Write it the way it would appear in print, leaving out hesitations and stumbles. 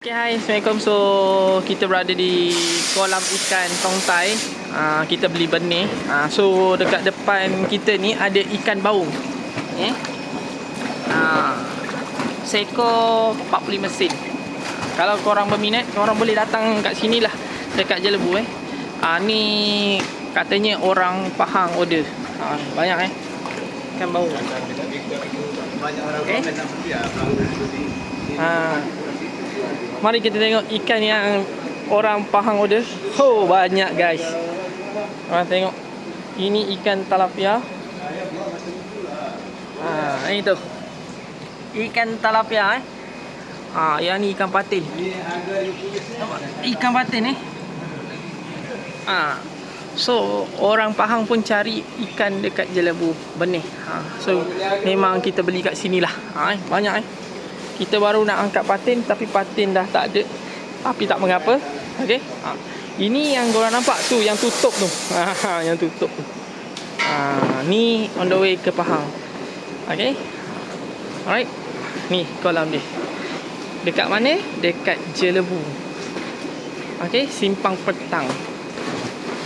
Okay, hai, Assalamualaikum. So, kita berada di kolam ikan tongtai. Kita beli benih. So, dekat depan kita ni ada ikan baung. Seekor 45 sen. Kalau korang berminat, korang boleh datang kat sini lah, dekat Jelebu. Ni katanya orang Pahang order. Banyak ikan baung. Banyak orang komen nak beli Mari kita tengok ikan yang orang Pahang order. Banyak guys. Korang tengok. Ini ikan talapia. Ini tu. Ikan talapia yang ni ikan patin. Nampak? Ikan patin So orang Pahang pun cari ikan dekat Jelebu benih. So memang kita beli kat sinilah. Banyak Kita baru nak angkat patin, tapi patin dah tak ada. Tapi tak mengapa. Okey. Ini yang korang nampak tu, yang tutup tu. Yang tutup tu. Ni on the way ke Pahang. Okey. Alright. Ni kolam dia. Dekat mana? Dekat Jelebu. Okey, Simpang Petang.